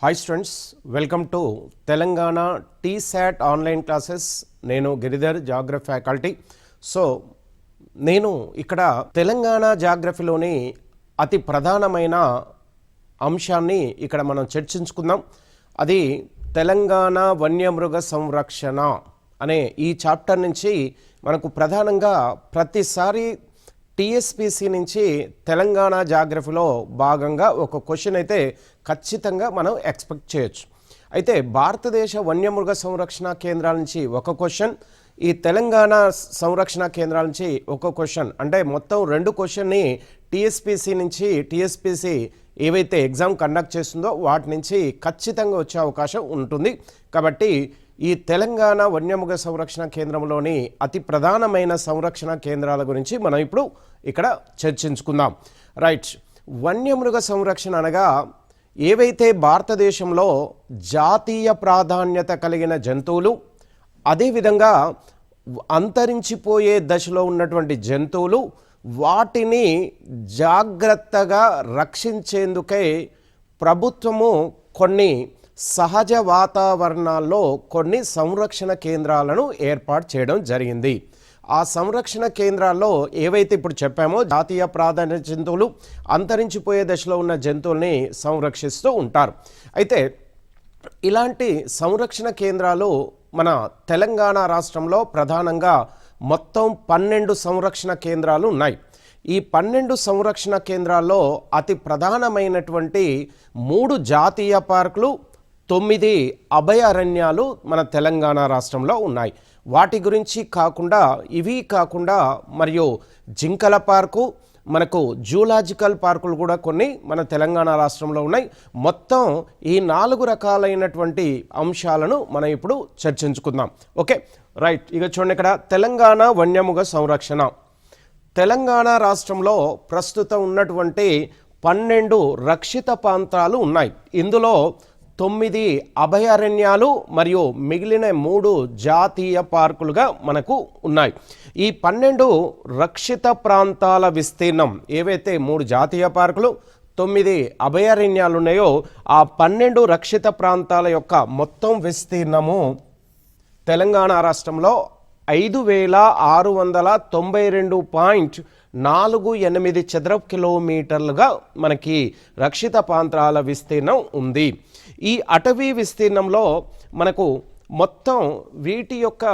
Hi students, welcome to Telangana T-SAT online classes. నేను Giridhar, geography faculty. So నేను ఇక్కడ తెలంగాణ జాగ్రఫీలోని అతి ప్రధానమైన అంశాన్ని ఇక్కడ మనం చర్చించుకుందాం. అది తెలంగాణ వన్యమృగ సంరక్షణ అనే ఈ చాప్టర్ నుంచి మనకు ప్రధానంగా ప్రతిసారి టీఎస్పీసీ నుంచి తెలంగాణ జాగ్రఫీలో భాగంగా ఒక క్వశ్చన్ అయితే ఖచ్చితంగా మనం ఎక్స్పెక్ట్ చేయొచ్చు. అయితే భారతదేశ వన్యమృగ సంరక్షణ కేంద్రాల నుంచి ఒక క్వశ్చన్, ఈ తెలంగాణ సంరక్షణ కేంద్రాల నుంచి ఒక క్వశ్చన్, అంటే మొత్తం 2 క్వశ్చన్ని టీఎస్పీసీ నుంచి టీఎస్పీసీ ఏవైతే ఎగ్జామ్ కండక్ట్ చేస్తుందో వాటి నుంచి ఖచ్చితంగా వచ్చే అవకాశం ఉంటుంది. కాబట్టి ఈ తెలంగాణ వన్యమృగ సంరక్షణ కేంద్రంలోని అతి ప్రధానమైన సంరక్షణ కేంద్రాల గురించి మనం ఇప్పుడు ఇక్కడ చర్చించుకుందాం. రైట్, వన్యమృగ సంరక్షణ అనగా ఏవైతే భారతదేశంలో జాతీయ ప్రాధాన్యత కలిగిన జంతువులు, అదేవిధంగా అంతరించిపోయే దశలో ఉన్నటువంటి జంతువులు, వాటిని జాగ్రత్తగా రక్షించేందుకై ప్రభుత్వము కొన్ని సహజ వాతావరణాల్లో కొన్ని సంరక్షణ కేంద్రాలను ఏర్పాటు చేయడం జరిగింది. ఆ సంరక్షణ కేంద్రాల్లో ఏవైతే ఇప్పుడు చెప్పామో జాతీయ ప్రాధాన్యత జంతువులు, అంతరించిపోయే దశలో ఉన్న జంతువుల్ని సంరక్షిస్తూ ఉంటారు. అయితే ఇలాంటి సంరక్షణ కేంద్రాలు మన తెలంగాణ రాష్ట్రంలో ప్రధానంగా మొత్తం 12 సంరక్షణ కేంద్రాలు ఉన్నాయి. ఈ 12 సంరక్షణ కేంద్రాల్లో అతి ప్రధానమైనటువంటి 3 జాతీయ పార్కులు, 9 అభయారణ్యాలు మన తెలంగాణ రాష్ట్రంలో ఉన్నాయి. వాటి గురించి కాకుండా మరియు జింకల పార్కు, మనకు జూలాజికల్ పార్కులు కూడా కొన్ని మన తెలంగాణ రాష్ట్రంలో ఉన్నాయి. మొత్తం ఈ 4 రకాలైనటువంటి అంశాలను మనం ఇప్పుడు చర్చించుకుందాం. Okay, right. ఇక చూడండి, ఇక్కడ తెలంగాణ వన్యమృగ సంరక్షణ. తెలంగాణ రాష్ట్రంలో ప్రస్తుతం ఉన్నటువంటి 12 రక్షిత ప్రాంతాలు ఉన్నాయి. ఇందులో 9 అభయారణ్యాలు మరియు మిగిలిన 3 జాతీయ పార్కులుగా మనకు ఉన్నాయి. ఈ 12 రక్షిత ప్రాంతాల విస్తీర్ణం, ఏవైతే 3 జాతీయ పార్కులు, 9 అభయారణ్యాలు ఉన్నాయో ఆ 12 రక్షిత ప్రాంతాల యొక్క మొత్తం విస్తీర్ణము తెలంగాణ రాష్ట్రంలో 5692.48 చదరపు కిలోమీటర్లుగా మనకి రక్షిత ప్రాంతాల విస్తీర్ణం ఉంది. ఈ అటవీ విస్తీర్ణంలో మనకు మొత్తం వీటి యొక్క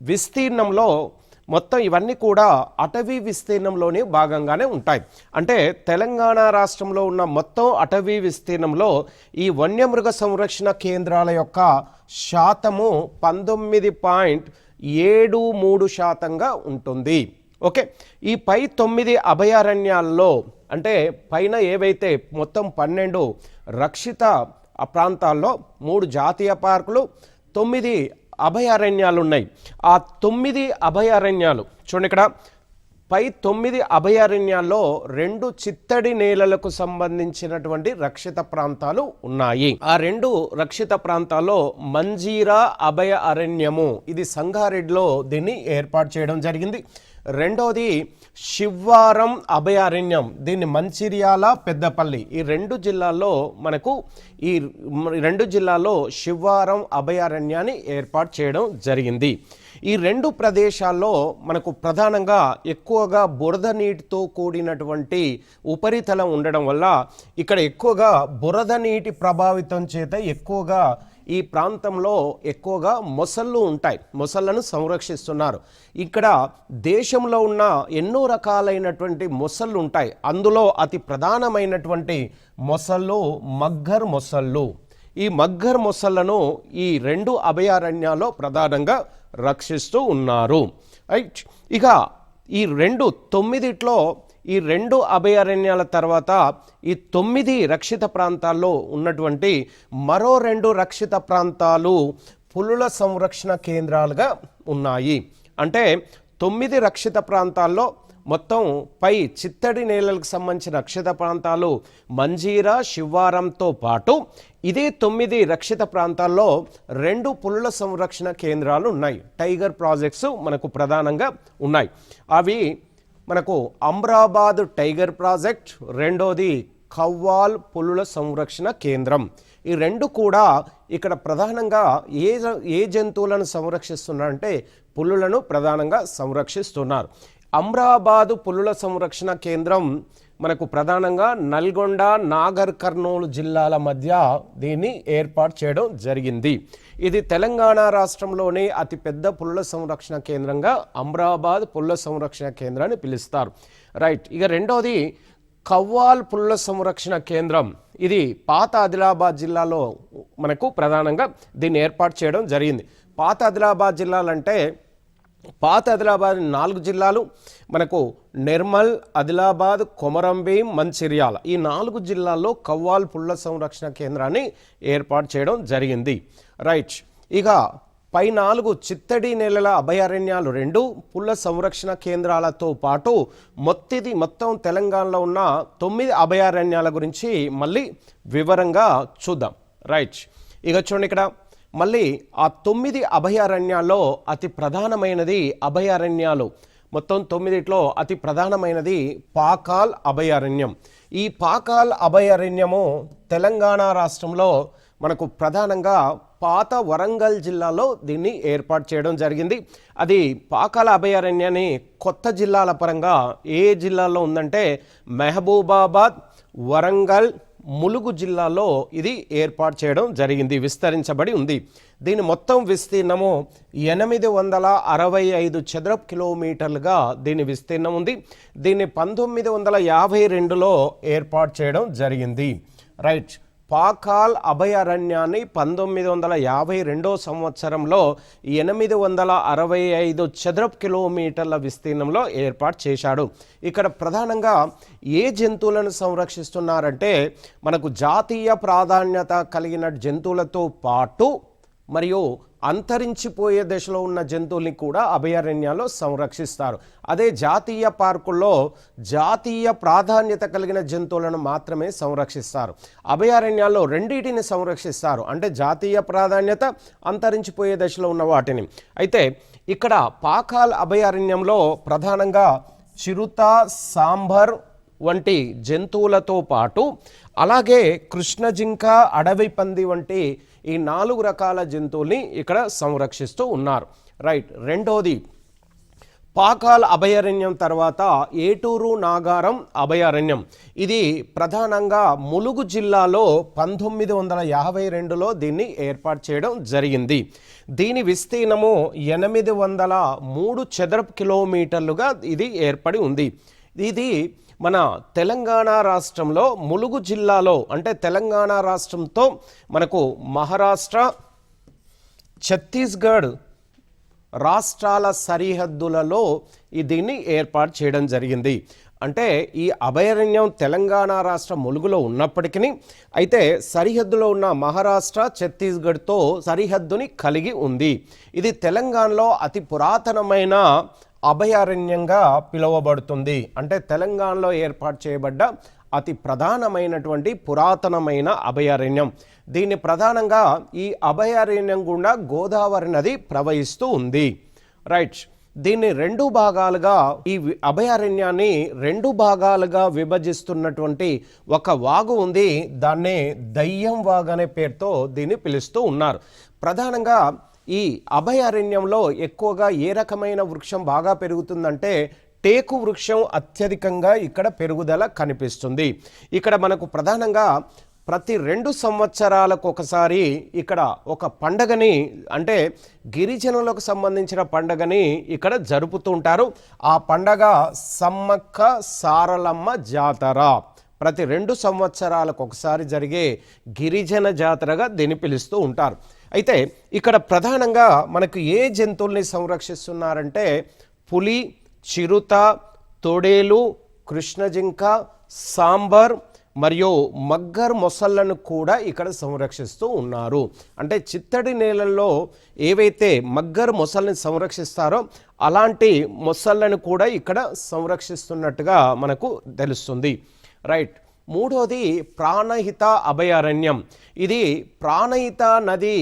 విస్తీర్ణంలో మొత్తం ఇవన్నీ కూడా అటవీ విస్తీర్ణంలోని భాగంగానే ఉంటాయి. అంటే తెలంగాణ రాష్ట్రంలో ఉన్న మొత్తం అటవీ విస్తీర్ణంలో ఈ వన్యమృగ సంరక్షణ కేంద్రాల యొక్క శాతము 19.73% ఉంటుంది. ఓకే, ఈ పై 9 అభయారణ్యాల్లో, అంటే పైన ఏవైతే మొత్తం 12 రక్షిత ప్రాంతాల్లో 3 జాతీయ పార్కులు, 9 అభయారణ్యాలు ఉన్నాయి. ఆ 9 అభయారణ్యాలు చూడండి, ఇక్కడ పై 9 అభయారణ్యాల్లో 2 చిత్తడి నేలలకు సంబంధించినటువంటి రక్షిత ప్రాంతాలు ఉన్నాయి. ఆ 2 రక్షిత ప్రాంతాల్లో మంజీరా అభయ అరణ్యము, ఇది సంగారెడ్డిలో దీన్ని ఏర్పాటు చేయడం జరిగింది. రెండోది శివారం అభయారణ్యం, దీన్ని మంచిర్యాల, పెద్దపల్లి, ఈ 2 జిల్లాల్లో మనకు ఈ 2 జిల్లాల్లో శివారం అభయారణ్యాన్ని ఏర్పాటు చేయడం జరిగింది. ఈ 2 ప్రదేశాల్లో మనకు ప్రధానంగా ఎక్కువగా బురద నీటితో కూడినటువంటి ఉపరితలం ఉండడం వల్ల ఇక్కడ ఎక్కువగా బురద నీటి ప్రభావితం చేత ఎక్కువగా ఈ ప్రాంతంలో ఎక్కువగా మొసళ్ళు ఉంటాయి. మొసళ్ళను సంరక్షిస్తున్నారు. ఇక్కడ దేశంలో ఉన్న ఎన్నో రకాలైనటువంటి మొసళ్ళు ఉంటాయి. అందులో అతి ప్రధానమైనటువంటి మొసళ్ళు మగ్గర్ మొసళ్ళు. ఈ మగ్గర్ మొసళ్ళను ఈ 2 అభయారణ్యాల్లో ప్రధానంగా రక్షిస్తూ ఉన్నారు. రైట్, ఇక ఈ 9 ఈ 2 అభయారణ్యాల తర్వాత ఈ 9 రక్షిత ప్రాంతాల్లో ఉన్నటువంటి మరో 2 రక్షిత ప్రాంతాలు పులుల సంరక్షణ కేంద్రాలుగా ఉన్నాయి. అంటే 9 రక్షిత ప్రాంతాల్లో మొత్తం పై చిత్తడి నేలలకు సంబంధించిన రక్షిత ప్రాంతాలు మంజీరా, శివారంతో పాటు ఇదే 9 రక్షిత ప్రాంతాల్లో 2 పులుల సంరక్షణ కేంద్రాలు ఉన్నాయి. టైగర్ ప్రాజెక్ట్స్ మనకు ప్రధానంగా ఉన్నాయి. అవి మనకు అమ్రాబాద్ టైగర్ ప్రాజెక్ట్, రెండోది కవ్వాల్ పులుల సంరక్షణ కేంద్రం. ఈ రెండు కూడా ఇక్కడ ప్రధానంగా ఏ జంతువులను సంరక్షిస్తున్నారంటే పులులను ప్రధానంగా సంరక్షిస్తున్నారు. అమ్రాబాదు పులుల సంరక్షణ కేంద్రం మనకు ప్రధానంగా నల్గొండ, నాగర్ కర్నూలు జిల్లాల మధ్య దీన్ని ఏర్పాటు చేయడం జరిగింది. ఇది తెలంగాణ రాష్ట్రంలోని అతిపెద్ద పులుల సంరక్షణ కేంద్రంగా అమ్రాబాద్ పులుల సంరక్షణ కేంద్రాన్ని పిలుస్తారు. రైట్. ఇక రెండోది కవ్వాల్ పులుల సంరక్షణ కేంద్రం. ఇది పాత ఆదిలాబాద్ జిల్లాలో మనకు ప్రధానంగా దీన్ని ఏర్పాటు చేయడం జరిగింది. పాత ఆదిలాబాద్ జిల్లాలంటే పాత ఆదిలాబాద్ 4 జిల్లాలు మనకు నిర్మల్, ఆదిలాబాద్, కొమరంభీం, మంచిర్యాల ఈ 4 జిల్లాల్లో కవ్వాల్ పులుల సంరక్షణ కేంద్రాన్ని ఏర్పాటు చేయడం జరిగింది. రైట్. ఇక పై 4 చిత్తడి నేలల అభయారణ్యాలు 2 పులుల సంరక్షణ కేంద్రాలతో పాటు మొత్తం తెలంగాణలో ఉన్న 9 అభయారణ్యాల గురించి మళ్ళీ వివరంగా చూద్దాం. రైట్. ఇక చూడండి, ఇక్కడ మళ్ళీ ఆ 9 అభయారణ్యాల్లో అతి ప్రధానమైనది అభయారణ్యాలు మొత్తం 9ట్లో అతి ప్రధానమైనది పాకాల్ అభయారణ్యం. ఈ పాకాల్ అభయారణ్యము తెలంగాణ రాష్ట్రంలో మనకు ప్రధానంగా పాత వరంగల్ జిల్లాలో దీన్ని ఏర్పాటు చేయడం జరిగింది. అది పాకాల అభయారణ్యాన్ని కొత్త జిల్లాల పరంగా ఏ జిల్లాలో ఉందంటే మహబూబాబాద్, వరంగల్, ములుగు జిల్లాలో ఇది ఏర్పాటు చేయడం జరిగింది, విస్తరించబడి ఉంది. దీని మొత్తం విస్తీర్ణము 865 చదరపు కిలోమీటర్లుగా దీని విస్తీర్ణం ఉంది. దీన్ని 1952లో ఏర్పాటు చేయడం జరిగింది. రైట్. పాకాల్ అభయారణ్యాన్ని 1952 సంవత్సరంలో 865 చదరపు కిలోమీటర్ల విస్తీర్ణంలో ఏర్పాటు చేశాడు. ఇక్కడ ప్రధానంగా ఏ జంతువులను సంరక్షిస్తున్నారంటే మనకు జాతీయ ప్రాధాన్యత కలిగిన జంతువులతో పాటు మరియు అంతరించిపోయే దశలో ఉన్న జంతువుల్ని కూడా అభయారణ్యాల్లో సంరక్షిస్తారు. అదే జాతీయ పార్కుల్లో జాతీయ ప్రాధాన్యత కలిగిన జంతువులను మాత్రమే సంరక్షిస్తారు. అభయారణ్యాల్లో రెండింటిని సంరక్షిస్తారు, అంటే జాతీయ ప్రాధాన్యత, అంతరించిపోయే దశలో ఉన్న వాటిని. అయితే ఇక్కడ పాకాల్ అభయారణ్యంలో ప్రధానంగా చిరుత, సాంబర్ వంటి జంతువులతో పాటు అలాగే కృష్ణ జింక, అడవి పంది వంటి ఈ 4 రకాల జంతువుల్ని ఇక్కడ సంరక్షిస్తూ ఉన్నారు. రైట్. రెండోది పాకాల్ అభయారణ్యం తర్వాత ఏటూరు నాగారం అభయారణ్యం. ఇది ప్రధానంగా ములుగు జిల్లాలో 1952లో దీన్ని ఏర్పాటు చేయడం జరిగింది. దీని విస్తీర్ణము 803 చదరపు కిలోమీటర్లుగా ఇది ఏర్పడి ఉంది. ఇది మన తెలంగాణ రాష్ట్రంలో ములుగు జిల్లాలో, అంటే తెలంగాణ రాష్ట్రంతో మనకు మహారాష్ట్ర, ఛత్తీస్గఢ్ రాష్ట్రాల సరిహద్దులలో దీన్ని ఏర్పాటు చేయడం జరిగింది. అంటే ఈ అభయారణ్యం తెలంగాణ రాష్ట్ర ములుగులో ఉన్నప్పటికీ అయితే సరిహద్దులో ఉన్న మహారాష్ట్ర, ఛత్తీస్గఢ్తో సరిహద్దుని కలిగి ఉంది. ఇది తెలంగాణలో అతి పురాతనమైన అభయారణ్యంగా పిలువబడుతుంది. అంటే తెలంగాణలో ఏర్పాటు చేయబడ్డ అతి ప్రధానమైనటువంటి పురాతనమైన అభయారణ్యం. దీన్ని ప్రధానంగా ఈ అభయారణ్యం గుండా గోదావరి నది ప్రవహిస్తూ ఉంది. రైట్. దీన్ని 2 భాగాలుగా, ఈ అభయారణ్యాన్ని 2 భాగాలుగా విభజిస్తున్నటువంటి ఒక వాగు ఉంది. దాన్నే దయ్యం వాగు అనే పేరుతో దీన్ని పిలుస్తూ ఉన్నారు. ప్రధానంగా ఈ అభయారణ్యంలో ఎక్కువగా ఏ రకమైన వృక్షం బాగా పెరుగుతుందంటే టేకు వృక్షం అత్యధికంగా ఇక్కడ పెరుగుదల కనిపిస్తుంది. ఇక్కడ మనకు ప్రధానంగా ప్రతి 2 సంవత్సరాలకు ఒకసారి ఇక్కడ ఒక పండగని, అంటే గిరిజనులకు సంబంధించిన పండగని ఇక్కడ జరుపుతూ ఉంటారు. ఆ పండగ సమ్మక్క సారలమ్మ జాతర. ప్రతి 2 సంవత్సరాలకు ఒకసారి జరిగే గిరిజన జాతరగా దీన్ని పిలుస్తూ ఉంటారు. అయితే ఇక్కడ ప్రధానంగా మనకు ఏ జంతువుల్ని సంరక్షిస్తున్నారంటే పులి, చిరుత, తోడేలు, కృష్ణజింక, సాంబర్ మరియు మగ్గర్ మొసళ్లను కూడా ఇక్కడ సంరక్షిస్తూ ఉన్నారు. అంటే చిత్తడి నేలల్లో ఏవైతే మగ్గర్ మొసళ్ళని సంరక్షిస్తారో అలాంటి మొసళ్లను కూడా ఇక్కడ సంరక్షిస్తున్నట్టుగా మనకు తెలుస్తుంది. రైట్. మూడోది ప్రాణహిత అభయారణ్యం. ఇది ప్రాణహిత నది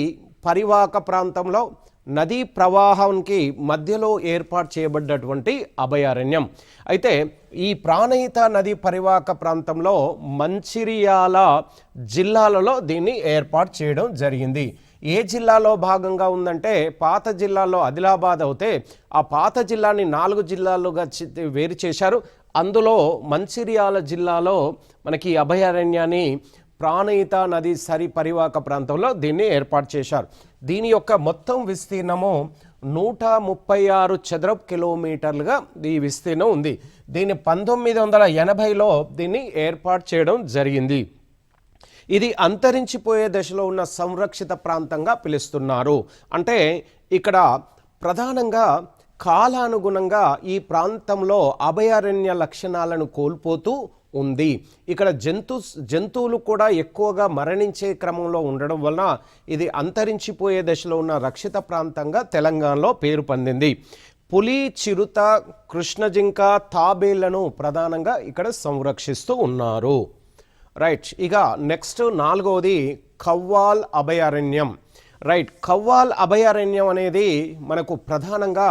పరివాహక ప్రాంతంలో నదీ ప్రవాహానికి మధ్యలో ఏర్పాటు చేయబడ్డటువంటి అభయారణ్యం. అయితే ఈ ప్రాణహిత నదీ పరివాహక ప్రాంతంలో మంచిర్యాల జిల్లాలలో దీన్ని ఏర్పాటు చేయడం జరిగింది. ఏ జిల్లాలో భాగంగా ఉందంటే పాత జిల్లాలో ఆదిలాబాద్ అవుతే ఆ పాత జిల్లాని 4 జిల్లాలుగా వేరు చేశారు. అందులో మంచిర్యాల జిల్లాలో మనకి అభయారణ్యాన్ని ప్రాణహిత నది సరి పరివాహక ప్రాంతంలో దీన్ని ఏర్పాటు చేశారు. దీని యొక్క మొత్తం విస్తీర్ణము 136 చదరపు కిలోమీటర్లుగా ఈ విస్తీర్ణం ఉంది. దీన్ని 1980లో దీన్ని ఏర్పాటు చేయడం జరిగింది. ఇది అంతరించిపోయే దశలో ఉన్న సంరక్షిత ప్రాంతంగా పిలుస్తున్నారు. అంటే ఇక్కడ ప్రధానంగా కాలానుగుణంగా ఈ ప్రాంతంలో అభయారణ్య లక్షణాలను కోల్పోతూ ఉంది. ఇక్కడ జంతువులు కూడా ఎక్కువగా మరణించే క్రమంలో ఉండడం వలన ఇది అంతరించిపోయే దశలో ఉన్న రక్షిత ప్రాంతంగా తెలంగాణలో పేరు పొందింది. పులి, చిరుత, కృష్ణజింక, తాబేళ్లను ప్రధానంగా ఇక్కడ సంరక్షిస్తూ ఉన్నారు. రైట్, ఇక నెక్స్ట్ 4వది కవ్వాల్ అభయారణ్యం. రైట్, కవ్వాల్ అభయారణ్యం అనేది మనకు ప్రధానంగా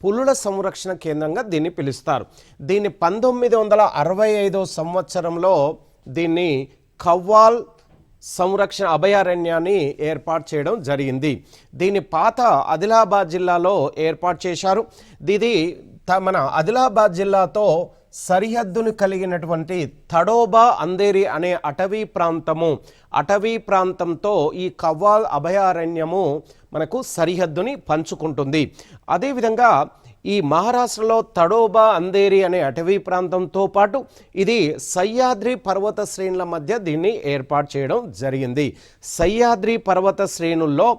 పులుల సంరక్షణ కేంద్రంగా దీన్ని పిలుస్తారు. దీన్ని 1965 సంవత్సరంలో దీన్ని కవ్వాల్ సంరక్షణ అభయారణ్యాన్ని ఏర్పాటు చేయడం జరిగింది. దీన్ని పాత ఆదిలాబాద్ జిల్లాలో ఏర్పాటు చేశారు. ఇది మన ఆదిలాబాద్ జిల్లాతో సరిహద్దును కలిగినటువంటి తడోబా అందేరి అనే అటవీ ప్రాంతంతో ఈ కవ్వాల్ అభయారణ్యము మనకు సరిహద్దుని పంచుకుంటుంది. అదేవిధంగా ఈ మహారాష్ట్రలో తడోబా అందేరి అనే అటవీ ప్రాంతంతో పాటు ఇది సహ్యాద్రి పర్వత శ్రేణుల మధ్య దీన్ని ఏర్పాటు చేయడం జరిగింది. సహ్యాద్రి పర్వత శ్రేణుల్లో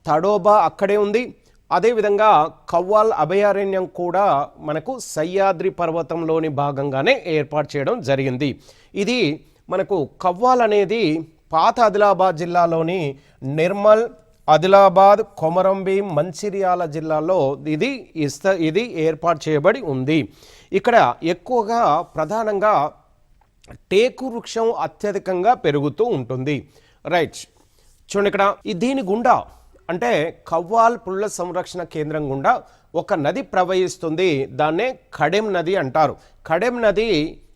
తడోబా అక్కడే ఉంది. అదేవిధంగా కవ్వాల్ అభయారణ్యం కూడా మనకు సహ్యాద్రి పర్వతంలోని భాగంగానే ఏర్పాటు చేయడం జరిగింది. ఇది మనకు కవ్వాల్ అనేది పాత ఆదిలాబాద్ జిల్లాలోని నిర్మల్, ఆదిలాబాద్, కొమరంభీం, మంచిర్యాల జిల్లాలో ఇది ఏర్పాటు చేయబడి ఉంది. ఇక్కడ ఎక్కువగా ప్రధానంగా టేకు వృక్షం అత్యధికంగా పెరుగుతూ ఉంటుంది. రైట్, చూడండి ఇక్కడ దీని గుండా అంటే కవ్వాల్ పుల్ల సంరక్షణ కేంద్రం గుండా ఒక నది ప్రవహిస్తుంది. దాన్నే కడెం నది అంటారు. కడెం నది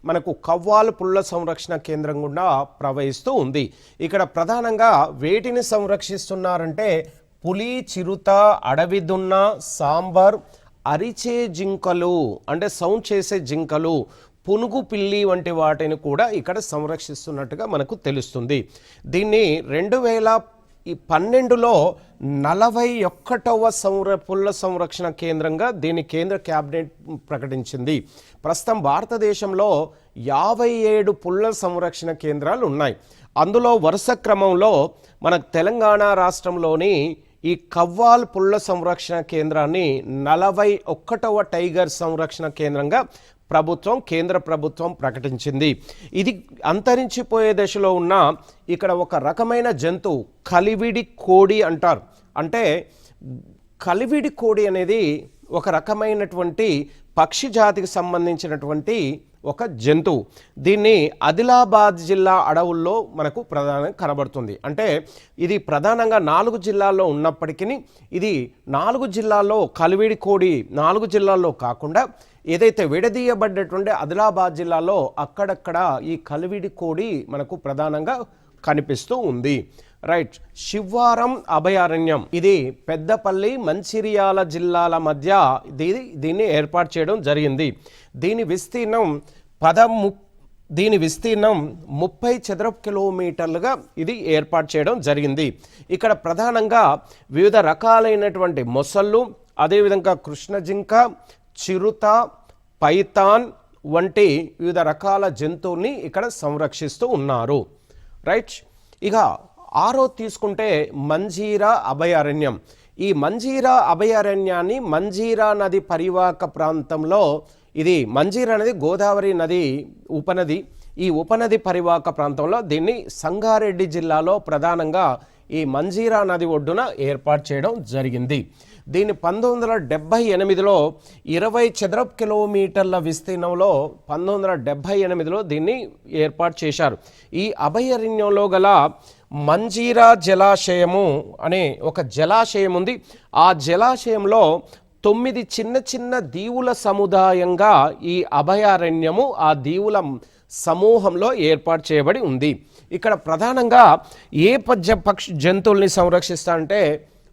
మనకు కవ్వాల్ పుల్ల సంరక్షణ కేంద్రం గుండా ప్రవహిస్తూ ఉంది. ఇక్కడ ప్రధానంగా వేటిని సంరక్షిస్తున్నారంటే పులి, చిరుత, అడవి దున్న, సాంబార్, అరిచే జింకలు అంటే సౌండ్ చేసే జింకలు, పునుగు పిల్లి వంటి వాటిని కూడా ఇక్కడ సంరక్షిస్తున్నట్టుగా మనకు తెలుస్తుంది. దీన్ని 2012లో 41వ పుల్ల సంరక్షణ కేంద్రంగా దీని కేంద్ర క్యాబినెట్ ప్రకటించింది. ప్రస్తుతం భారతదేశంలో 57 పుల్ల సంరక్షణ కేంద్రాలు ఉన్నాయి. అందులో వరుస క్రమంలో మన తెలంగాణ రాష్ట్రంలోని ఈ కవ్వాల్ పుల్ల సంరక్షణ కేంద్రాన్ని 41వ టైగర్ సంరక్షణ కేంద్రంగా కేంద్ర ప్రభుత్వం ప్రకటించింది. ఇది అంతరించిపోయే దశలో ఉన్న ఇక్కడ ఒక రకమైన జంతువు కలివిడి కోడి అంటారు. అంటే కలివిడి కోడి అనేది ఒక రకమైనటువంటి పక్షి జాతికి సంబంధించినటువంటి ఒక జంతువు. దీన్ని ఆదిలాబాద్ జిల్లా అడవుల్లో మనకు ప్రధానంగా కనబడుతుంది. అంటే ఇది ప్రధానంగా 4 జిల్లాల్లో ఉన్నప్పటికీ ఇది 4 జిల్లాల్లో కలివిడి కోడి 4 జిల్లాల్లో కాకుండా ఏదైతే విడదీయబడ్డటువంటి ఆదిలాబాద్ జిల్లాలో అక్కడక్కడ ఈ కలివిడి కోడి మనకు ప్రధానంగా కనిపిస్తూ ఉంది. రైట్, శివారం అభయారణ్యం ఇది పెద్దపల్లి, మంచిర్యాల జిల్లాల మధ్య దీన్ని ఏర్పాటు చేయడం జరిగింది. దీని విస్తీర్ణం 30 చదరపు కిలోమీటర్లుగా ఇది ఏర్పాటు చేయడం జరిగింది. ఇక్కడ ప్రధానంగా వివిధ రకాలైనటువంటి మొసళ్ళు, అదేవిధంగా కృష్ణజింక, చిరుత, పైథాన్ వంటి వివిధ రకాల జంతువుల్ని ఇక్కడ సంరక్షిస్తూ ఉన్నారు. రైట్, ఇక 6 తీసుకుంటే మంజీరా అభయారణ్యం. ఈ మంజీరా అభయారణ్యాన్ని మంజీరా నది పరివాహక ప్రాంతంలో ఇది మంజీరా నది గోదావరి నది ఉపనది. ఈ ఉపనది పరివాహక ప్రాంతంలో దీన్ని సంగారెడ్డి జిల్లాలో ప్రధానంగా ఈ మంజీరా నది ఒడ్డున ఏర్పాటు చేయడం జరిగింది. దీన్ని 1978లో 20 చదరపు కిలోమీటర్ల విస్తీర్ణంలో 1978లో దీన్ని ఏర్పాటు చేశారు. ఈ అభయారణ్యంలో గల మంజీరా జలాశయము అనే ఒక జలాశయం ఉంది. ఆ జలాశయంలో 9 చిన్న చిన్న దీవుల సముదాయంగా ఈ అభయారణ్యము ఆ దీవుల సమూహంలో ఏర్పాటు చేయబడి ఉంది. ఇక్కడ ప్రధానంగా ఏ పక్షి జంతువుల్ని సంరక్షిస్తారంటే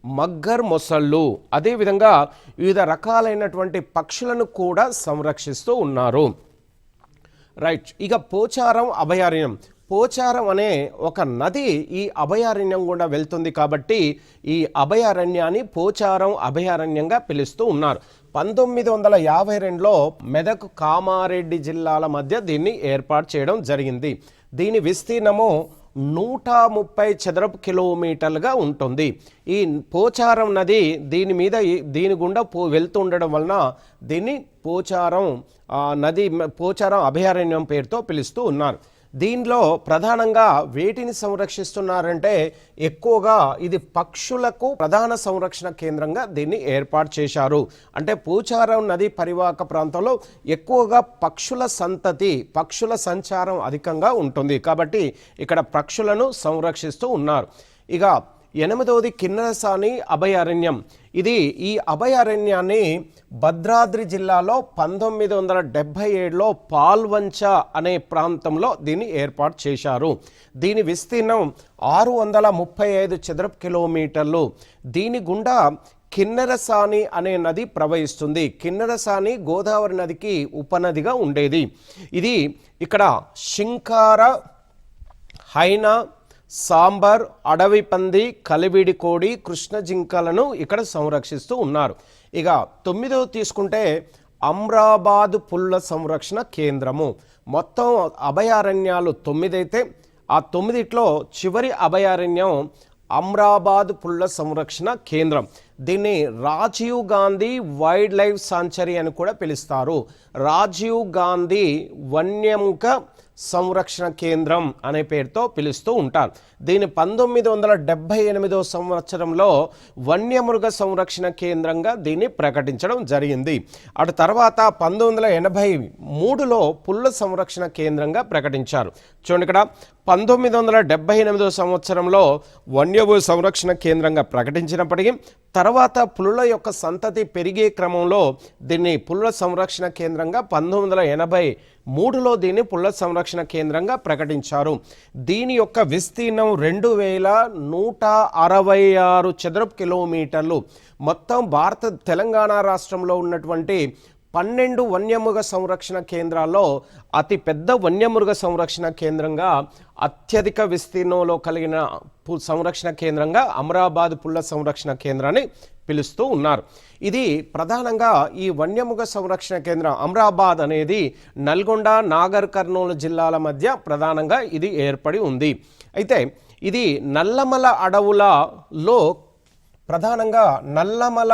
మగ్గర్ మొసళ్ళు, అదేవిధంగా వివిధ రకాలైనటువంటి పక్షులను కూడా సంరక్షిస్తూ ఉన్నారు. రైట్, ఇక పోచారం అభయారణ్యం. పోచారం అనే ఒక నది ఈ అభయారణ్యం గుండా వెళ్తుంది కాబట్టి ఈ అభయారణ్యాన్ని పోచారం అభయారణ్యంగా పిలుస్తూ ఉన్నారు. 1952లో మెదక్ కామారెడ్డి జిల్లాల మధ్య దీన్ని ఏర్పాటు చేయడం జరిగింది. దీని విస్తీర్ణము 130 చదరపు కిలోమీటర్లుగా ఉంటుంది. ఈ పోచారం నది దీని గుండా వెళ్తుండడం వలన దీన్ని పోచారం నది పోచారం అభయారణ్యం పేరుతో పిలుస్తూ ఉన్నారు. దీనిలో ప్రధానంగా వేటిని సంరక్షిస్తున్నారంటే ఎక్కువగా ఇది పక్షులకు ప్రధాన సంరక్షణ కేంద్రంగా దీన్ని ఏర్పాటు చేశారు. అంటే పోచారం నది పరివాహక ప్రాంతంలో ఎక్కువగా పక్షుల సంచారం అధికంగా ఉంటుంది కాబట్టి ఇక్కడ పక్షులను సంరక్షిస్తూ ఉన్నారు. ఇక 8వది కిన్నెరసాని అభయారణ్యం. ఈ అభయారణ్యాన్ని భద్రాద్రి జిల్లాలో 1977లో పాల్వంచ అనే ప్రాంతంలో దీన్ని ఏర్పాటు చేశారు. దీని విస్తీర్ణం 635 చదరపు కిలోమీటర్లు. దీని గుండా కిన్నెరసాని అనే నది ప్రవహిస్తుంది. కిన్నెరసాని గోదావరి నదికి ఉపనదిగా ఉండేది. ఇది ఇక్కడ శింకార, హైనా, సాంబార్, అడవి పంది, కలివిడి కోడి, కృష్ణ జింకలను ఇక్కడ సంరక్షిస్తూ ఉన్నారు. ఇక 9వ తీసుకుంటే అమ్రాబాద్ పుల్ల సంరక్షణ కేంద్రము. మొత్తం అభయారణ్యాలు 9 అయితే ఆ 9లో చివరి అభయారణ్యం అమ్రాబాద్ పుల్ల సంరక్షణ కేంద్రం. దీన్ని Rajiv Gandhi wildlife sanctuary అని కూడా పిలుస్తారు. రాజీవ్ గాంధీ వన్యముఖ సంరక్షణ కేంద్రం అనే పేరుతో పిలుస్తూ ఉంటారు. దీని 1978 సంవత్సరంలో వన్యమృగ సంరక్షణ కేంద్రంగా దీన్ని ప్రకటించడం జరిగింది. అటు తర్వాత 1983లో పుల్ల సంరక్షణ కేంద్రంగా ప్రకటించారు. చూడండి, ఇక్కడ 1978 సంవత్సరంలో వన్యభూ సంరక్షణ కేంద్రంగా ప్రకటించినప్పటికీ తర్వాత పులుల యొక్క సంతతి పెరిగే క్రమంలో దీన్ని పుల్ల సంరక్షణ కేంద్రంగా 1983లో దీన్ని పుల్ల సంరక్షణ కేంద్రంగా ప్రకటించారు. దీని యొక్క విస్తీర్ణం 2166 చదరపు కిలోమీటర్లు. మొత్తం తెలంగాణ రాష్ట్రంలో ఉన్నటువంటి 12 వన్యమృగ సంరక్షణ కేంద్రాల్లో అతి పెద్ద వన్యమృగ సంరక్షణ కేంద్రంగా అత్యధిక విస్తీర్ణంలో కలిగిన సంరక్షణ కేంద్రంగా అమరాబాద్ పుల్ల సంరక్షణ కేంద్రాన్ని పిలుస్తూ ఉన్నారు. ఇది ప్రధానంగా ఈ వన్యమృగ సంరక్షణ కేంద్రం అమరాబాద్ అనేది నల్గొండ, నాగర్ కర్నూలు జిల్లాల మధ్య ప్రధానంగా ఇది ఏర్పడి ఉంది. అయితే ఇది నల్లమల అడవులలో ప్రధానంగా నల్లమల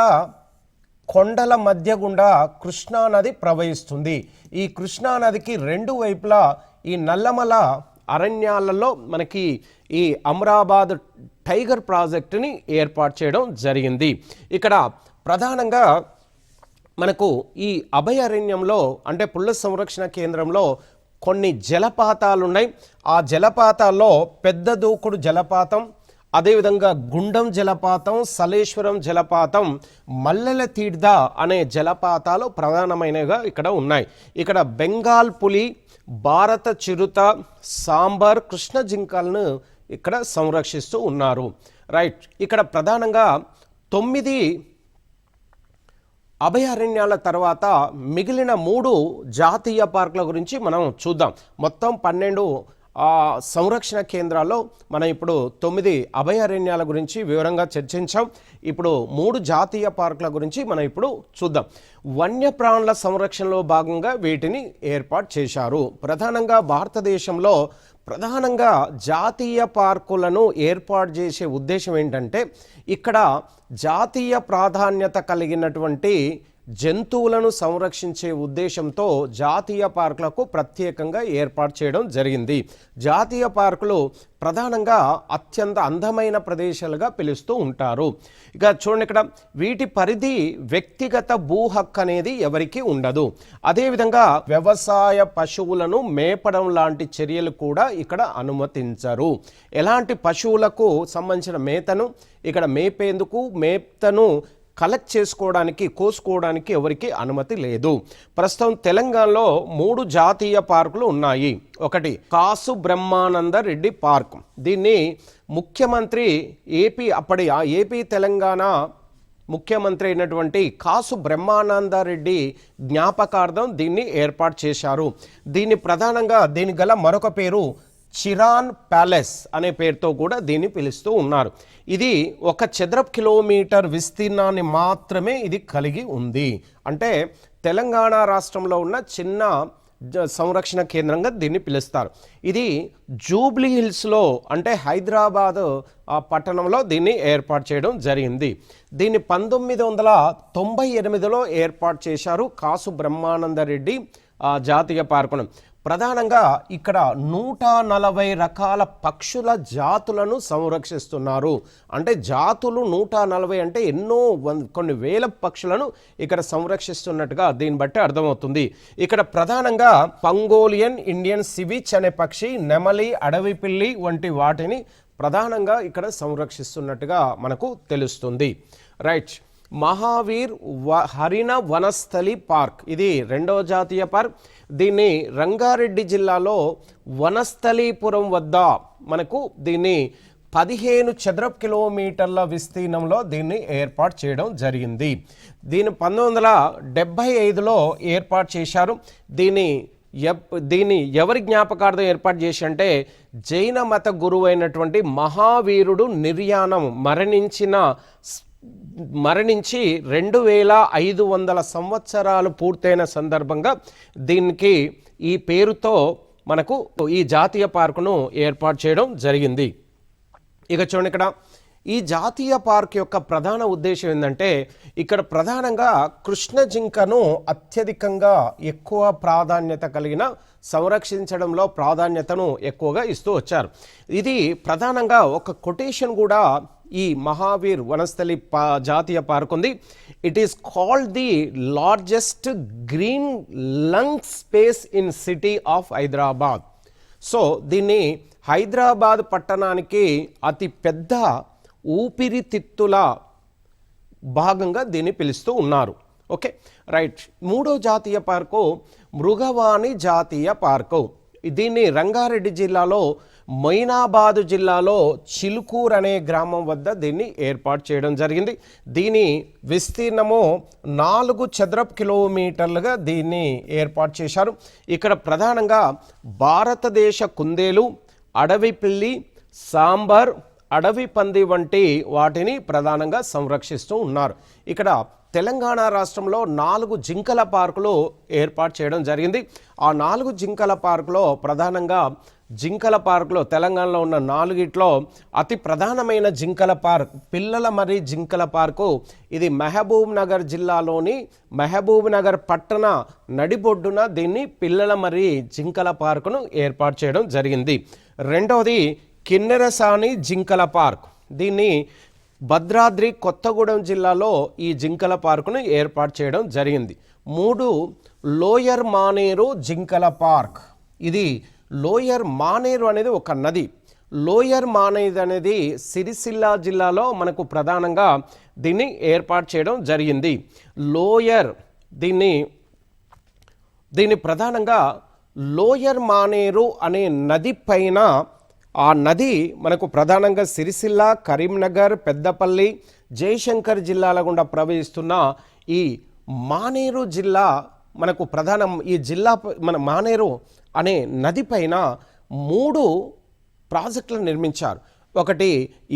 కొండల మధ్య గుండా కృష్ణానది ప్రవహిస్తుంది. ఈ కృష్ణానదికి 2 వైపులా ఈ నల్లమల అరణ్యాలలో మనకి ఈ అమరాబాద్ టైగర్ ప్రాజెక్టుని ఏర్పాటు చేయడం జరిగింది. ఇక్కడ ప్రధానంగా మనకు ఈ అభయారణ్యంలో అంటే పుల్ల సంరక్షణ కేంద్రంలో కొన్ని జలపాతాలు ఉన్నాయి. ఆ జలపాతాల్లో పెద్ద దూకుడు జలపాతం, అదేవిధంగా గుండం జలపాతం, సలేశ్వరం జలపాతం, మల్లెల తీర్థ అనే జలపాతాలు ప్రధానమైనవిగా ఇక్కడ ఉన్నాయి. ఇక్కడ బెంగాల్ పులి, భారత చిరుత, సాంబార్, కృష్ణ జింకలను ఇక్కడ సంరక్షిస్తూ ఉన్నారు. రైట్, ఇక్కడ ప్రధానంగా 9 అభయారణ్యాల తర్వాత మిగిలిన 3 జాతీయ పార్కుల గురించి మనం చూద్దాం. మొత్తం 12 సంరక్షణ కేంద్రాల్లో మనం ఇప్పుడు 9 అభయారణ్యాల గురించి వివరంగా చర్చించాం. ఇప్పుడు 3 జాతీయ పార్కుల గురించి మనం ఇప్పుడు చూద్దాం. వన్యప్రాణుల సంరక్షణలో భాగంగా వీటిని ఏర్పాటు చేశారు. ప్రధానంగా భారతదేశంలో ప్రధానంగా జాతీయ పార్కులను ఏర్పాటు చేసే ఉద్దేశం ఏంటంటే ఇక్కడ జాతీయ ప్రాధాన్యత కలిగినటువంటి జంతువులను సంరక్షించే ఉద్దేశంతో జాతీయ పార్కులకు ప్రత్యేకంగా ఏర్పాటు చేయడం జరిగింది. జాతీయ పార్కులు ప్రధానంగా అత్యంత అందమైన ప్రదేశాలుగా పిలుస్తూ ఉంటారు. ఇక చూడండి, ఇక్కడ వీటి పరిధి వ్యక్తిగత భూ హక్కు అనేది ఎవరికి ఉండదు. అదేవిధంగా వ్యవసాయ పశువులను మేపడం లాంటి చర్యలు కూడా ఇక్కడ అనుమతించరు. ఎలాంటి పశువులకు సంబంధించిన మేతను ఇక్కడ మేతను కలెక్ట్ చేసుకోవడానికి, కోసుకోవడానికి ఎవరికి అనుమతి లేదు. ప్రస్తుతం తెలంగాణలో 3 జాతీయ పార్కులు ఉన్నాయి. ఒకటి కాసు బ్రహ్మానంద రెడ్డి పార్క్. దీన్ని ముఖ్యమంత్రి ఏపీ తెలంగాణ ముఖ్యమంత్రి అయినటువంటి కాసు బ్రహ్మానందరెడ్డి జ్ఞాపకార్థం దీన్ని ఏర్పాటు చేశారు. దీన్ని ప్రధానంగా దీని గల మరొక పేరు చిరాన్ ప్యాలెస్ అనే పేరుతో కూడా దీన్ని పిలుస్తూ ఉన్నారు. ఇది 1 చదరపు కిలోమీటర్ విస్తీర్ణాన్ని మాత్రమే ఇది కలిగి ఉంది. అంటే తెలంగాణ రాష్ట్రంలో ఉన్న చిన్న సంరక్షణ కేంద్రంగా దీన్ని పిలుస్తారు. ఇది జూబ్లీ హిల్స్లో, అంటే హైదరాబాద్ పట్టణంలో దీన్ని ఏర్పాటు చేయడం జరిగింది. దీన్ని 1998లో ఏర్పాటు చేశారు కాసు బ్రహ్మానందరెడ్డి జాతీయ పార్కును. ప్రధానంగా ఇక్కడ 140 రకాల పక్షుల జాతులను సంరక్షిస్తున్నారు. అంటే జాతులు 140 అంటే కొన్ని వేల పక్షులను ఇక్కడ సంరక్షిస్తున్నట్టుగా దీన్ని బట్టి అర్థమవుతుంది. ఇక్కడ ప్రధానంగా పంగోలియన్ ఇండియన్ సివిచ్ అనే పక్షి, నెమలి, అడవి పిల్లి వంటి వాటిని ప్రధానంగా ఇక్కడ సంరక్షిస్తున్నట్టుగా మనకు తెలుస్తుంది. రైట్. మహావీర్ హరిణ వనస్థలి పార్క్, ఇది 2వ జాతీయ పార్క్. దీన్ని రంగారెడ్డి జిల్లాలో వనస్థలీపురం వద్ద మనకు దీన్ని 15 చదరపు కిలోమీటర్ల విస్తీర్ణంలో దీన్ని ఏర్పాటు చేయడం జరిగింది. దీన్ని 1975లో ఏర్పాటు చేశారు. దీన్ని ఎవరి జ్ఞాపకార్థం ఏర్పాటు చేసి అంటే జైన మత గురువు అయినటువంటి మహావీరుడు నిర్యాణం మరణించి 2500 సంవత్సరాలు పూర్తయిన సందర్భంగా దీనికి ఈ పేరుతో మనకు ఈ జాతీయ పార్కును ఏర్పాటు చేయడం జరిగింది. ఇక చూడండి, ఇక్కడ ఈ జాతీయ పార్క్ యొక్క ప్రధాన ఉద్దేశం ఏంటంటే ఇక్కడ ప్రధానంగా కృష్ణ జింకను అత్యధికంగా ఎక్కువ ప్రాధాన్యత కలిగిన సంరక్షించడంలో ప్రాధాన్యతను ఎక్కువగా ఇస్తూ వచ్చారు. ఇది ప్రధానంగా ఒక కొటేషన్ కూడా ఈ మహావీర్ వనస్థలి జాతీయ పార్క్ ఉంది. It is called the largest green lung space in city of Hyderabad. So దీన్ని హైదరాబాద్ పట్టణానికి అతి పెద్ద ఊపిరితిత్తుల భాగంగా దీన్ని పిలుస్తూ ఉన్నారు. Okay, right. 3వ జాతీయ పార్కు మృగవాణి జాతీయ పార్కు. దీన్ని రంగారెడ్డి జిల్లాలో, మొయినాబాదు జిల్లాలో చిలుకూర్ అనే గ్రామం వద్ద దీన్ని ఏర్పాటు చేయడం జరిగింది. దీని విస్తీర్ణము 4 చదరపు కిలోమీటర్లుగా దీన్ని ఏర్పాటు చేశారు. ఇక్కడ ప్రధానంగా భారతదేశ కుందేలు, అడవి పిల్లి, సాంబార్, అడవి పంది వంటి వాటిని ప్రధానంగా సంరక్షిస్తూ ఉన్నారు. ఇక్కడ తెలంగాణ రాష్ట్రంలో 4 జింకల పార్కులు ఏర్పాటు చేయడం జరిగింది. ఆ 4 జింకల పార్కులో ప్రధానంగా తెలంగాణలో ఉన్న 4గిట్లో అతి ప్రధానమైన జింకల పార్క్ పిల్లల మరి జింకల పార్కు. ఇది మహబూబ్ నగర్ జిల్లాలోని మహబూబ్ నగర్ పట్టణ నడిబొడ్డున దీన్ని పిల్లల మరి జింకల పార్కును ఏర్పాటు చేయడం జరిగింది. రెండవది కిన్నెరసాని జింకల పార్క్. దీన్ని భద్రాద్రి కొత్తగూడెం జిల్లాలో ఈ జింకల పార్కును ఏర్పాటు చేయడం జరిగింది. 3 లోయర్ మానేరు జింకల పార్క్. ఇది లోయర్ మానేరు అనేది ఒక నది. లోయర్ మానేరు అనేది సిరిసిల్ల జిల్లాలో మనకు ప్రధానంగా దీన్ని ఏర్పాటు చేయడం జరిగింది. దీన్ని ప్రధానంగా లోయర్ మానేరు అనే నది పైన, ఆ నది మనకు ప్రధానంగా సిరిసిల్ల, కరీంనగర్, పెద్దపల్లి, జయశంకర్ జిల్లాల గుండా ప్రవహిస్తున్న ఈ మానేరు జిల్లా మనకు ప్రధానం. ఈ జిల్లా మన మానేరు అనే నది పైన 3 ప్రాజెక్టులు నిర్మించారు. ఒకటి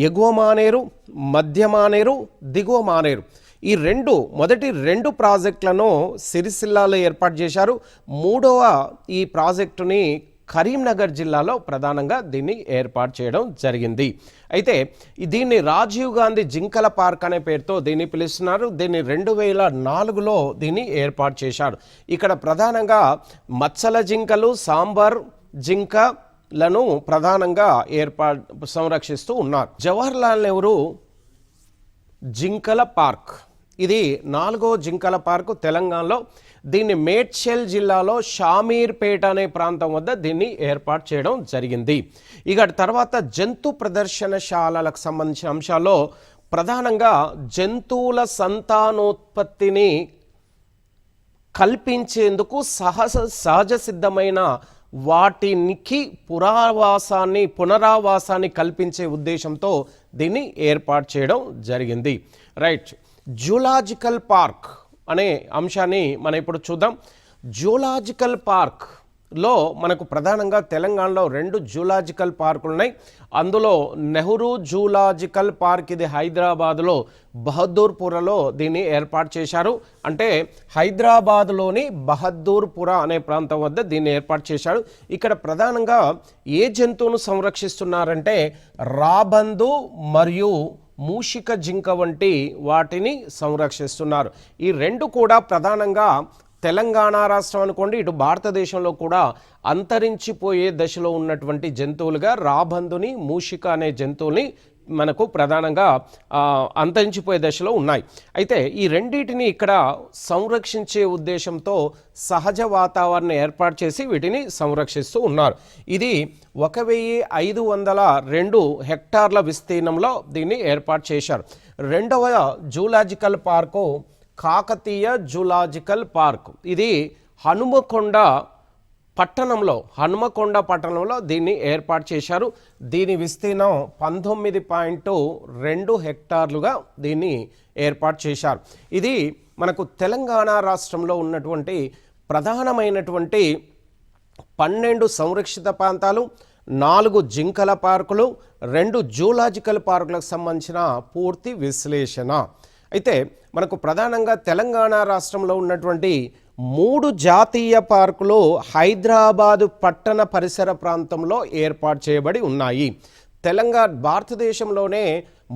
ఎగువ మానేరు, మధ్య మానేరు, దిగువ మానేరు. ఈ మొదటి 2 ప్రాజెక్టులను సిరిసిల్లాలో ఏర్పాటు చేశారు. 3వ ఈ ప్రాజెక్టుని కరీంనగర్ జిల్లాలో ప్రధానంగా దీన్ని ఏర్పాటు చేయడం జరిగింది. అయితే దీన్ని రాజీవ్ గాంధీ జింకల పార్క్ అనే పేరుతో దీన్ని పిలుస్తున్నారు. దీన్ని 2004లో దీన్ని ఏర్పాటు చేశారు. ఇక్కడ ప్రధానంగా మత్స్యల జింకలు, సాంబార్ జింకలను ప్రధానంగా సంరక్షిస్తూ ఉన్నారు. జవహర్లాల్ నెహ్రూ జింకల పార్క్, ఇది 4వ జింకల పార్కు తెలంగాణలో. దీన్ని మేడ్చల్ జిల్లాలో షామీర్పేట అనే ప్రాంతం వద్ద దీన్ని ఏర్పాటు చేయడం జరిగింది. ఇక తర్వాత జంతు ప్రదర్శనశాలలకు సంబంధించిన అంశాల్లో ప్రధానంగా జంతువుల సంతానోత్పత్తిని కల్పించేందుకు సహజ సిద్ధమైన వాటికి పునరావాసాన్ని కల్పించే ఉద్దేశంతో దీన్ని ఏర్పాటు చేయడం జరిగింది. రైట్, జూలాజికల్ పార్క్ అనే అంశాన్ని మనం ఇప్పుడు చూద్దాం. జూలాజికల్ పార్క్లో మనకు ప్రధానంగా తెలంగాణలో 2 జూలాజికల్ పార్కులు ఉన్నాయి. అందులో నెహ్రూ జూలాజికల్ పార్క్, ఇది హైదరాబాద్లో బహదూర్పురలో దీన్ని ఏర్పాటు చేశారు. అంటే హైదరాబాద్లోని బహదూర్పుర అనే ప్రాంతం వద్ద దీన్ని ఏర్పాటు చేశారు. ఇక్కడ ప్రధానంగా ఏ జంతువును సంరక్షిస్తున్నారంటే రాబందు మరియు మూషిక జింక వంటి వాటిని సంరక్షిస్తున్నారు. ఈ 2 కూడా ప్రధానంగా తెలంగాణ రాష్ట్రం అనుకోండి, ఇటు భారతదేశంలో కూడా అంతరించిపోయే దశలో ఉన్నటువంటి జంతువులుగా రాబందుని, మూషిక అనే జంతువుల్ని మనకు ప్రధానంగా అంతరించిపోయే దశలో ఉన్నాయి. అయితే ఈ రెండింటిని ఇక్కడ సంరక్షించే ఉద్దేశంతో సహజ వాతావరణం ఏర్పాటు చేసి వీటిని సంరక్షిస్తూ ఉన్నారు. ఇది 1502 హెక్టార్ల విస్తీర్ణంలో దీన్ని ఏర్పాటు చేశారు. 2వ zoological park Kakatiya zoological park, ఇది హనుమకొండ పట్టణంలో దీన్ని ఏర్పాటు చేశారు. దీని విస్తీర్ణం 19.2 హెక్టార్లుగా దీన్ని ఏర్పాటు చేశారు. ఇది మనకు తెలంగాణ రాష్ట్రంలో ఉన్నటువంటి ప్రధానమైనటువంటి 12 సంరక్షిత ప్రాంతాలు, 4 జింకల పార్కులు, 2 జూలాజికల్ పార్కులకు సంబంధించిన పూర్తి విశ్లేషణ. అయితే మనకు ప్రధానంగా తెలంగాణ రాష్ట్రంలో ఉన్నటువంటి 3 జాతీయ పార్కులు హైదరాబాదు పట్టణ పరిసర ప్రాంతంలో ఏర్పాటు చేయబడి ఉన్నాయి. భారతదేశంలోనే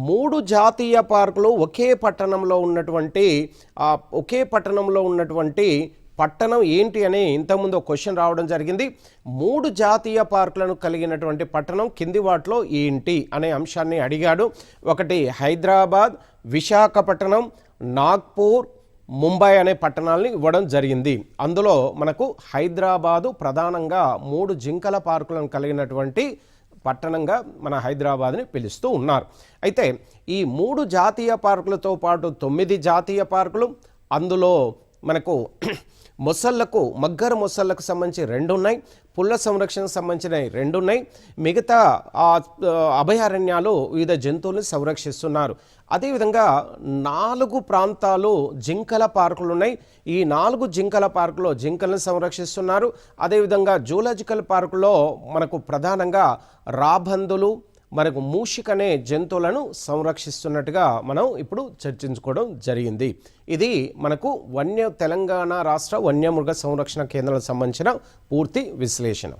3 జాతీయ పార్కులు ఒకే పట్టణంలో ఉన్నటువంటి పట్టణం ఏంటి అని ఇంతకుముందు ఒక క్వశ్చన్ రావడం జరిగింది. 3 జాతీయ పార్కులను కలిగినటువంటి పట్టణం కింది వాటిలో ఏంటి అనే అంశాన్ని అడిగాడు. ఒకటి హైదరాబాద్, విశాఖపట్నం, నాగ్పూర్, ముంబై అనే పట్టణాలని ఇవ్వడం జరిగింది. అందులో మనకు హైదరాబాదు ప్రధానంగా 3 జింకల పార్కులను కలిగినటువంటి పట్టణంగా మన హైదరాబాద్ని పిలుస్తూ ఉన్నారు. అయితే ఈ 3 జాతీయ పార్కులతో పాటు 9 జాతీయ పార్కులు, అందులో మనకు మగ్గర మొసళ్ళకు సంబంధించి 2 ఉన్నాయి, పుల్ల సంరక్షణకు సంబంధించిన 2 ఉన్నాయి. మిగతా అభయారణ్యాలు వివిధ జంతువులను సంరక్షిస్తున్నారు. అదేవిధంగా 4 ప్రాంతాలు జింకల పార్కులు ఉన్నాయి. ఈ 4 జింకల పార్కులో జింకలను సంరక్షిస్తున్నారు. అదేవిధంగా జూలాజికల్ పార్కులో మనకు ప్రధానంగా రాబందులు, మనకు మూషిక అనే జంతువులను సంరక్షిస్తున్నట్టుగా మనం ఇప్పుడు చర్చించుకోవడం జరిగింది. ఇది మనకు తెలంగాణ రాష్ట్ర వన్యమృగ సంరక్షణ కేంద్రాలకు సంబంధించిన పూర్తి విశ్లేషణ.